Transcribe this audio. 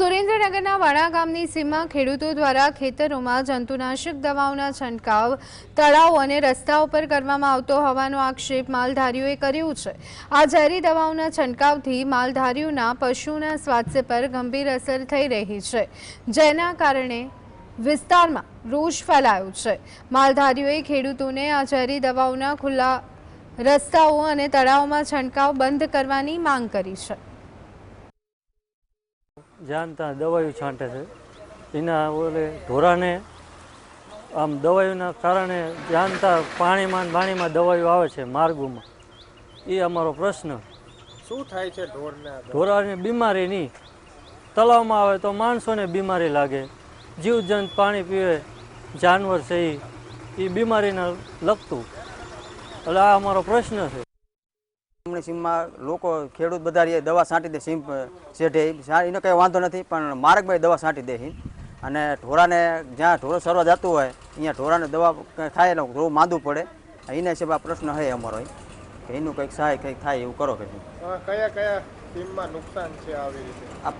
સુરેન્દ્રનગરના વાડા ગામની સીમમાં ખેડૂતો દ્વારા ખેતરોમાં જંતુનાશક દવાઓના છંટકાવ તળાવ અને રસ્તાઓ પર કરવામાં આવતો હોવાનો આક્ષેપ માલધારીઓએ કર્યો છે। આ ઝેરી દવાઓના છંટકાવથી માલધારીઓના પશુઓના સ્વાસ્થ્ય પર ગંભીર અસર થઈ રહી છે, જેના કારણે વિસ્તારમાં રોષ ફેલાયો છે। માલધારીઓએ ખેડૂતોને આ ઝેરી દવાઓના ખુલ્લા રસ્તાઓ અને તળાવોમાં છંટકાવ બંધ કરવાની માંગ કરી છે। जानता दवाई छांटे से इना ओले ढोराने आम दवाईना कारणे जानता पाणी में दवाई आवे छे मार्गों में ये अमारो प्रश्न શું થાય છે ढोराने बीमारी नहीं तलाव में आवे तो माणसों ने बीमारी लागे जीव जंत पानी पीवे जानवर से ये बीमारी ने लगतु એટલે આ અમારો પ્રશ્ન છે। સીમમાં લોકો ખેડૂત બધા દવા છાંટી દે સીમ શેઢે એને કંઈ વાંધો નથી, પણ માર્ગભાઈ દવા છાંટી દે અને ઢોરાને જ્યાં ઢોરો સરવા જતું હોય અહીંયા ઢોરાને દવા થાય એટલે થોડું માંદું પડે। એના હિસાબે આ પ્રશ્ન છે અમારો કે એનું કંઈક સહાય કંઈક થાય એવું કરો કે કયા કયા સીમમાં નુકસાન છે આવી રીતે? આ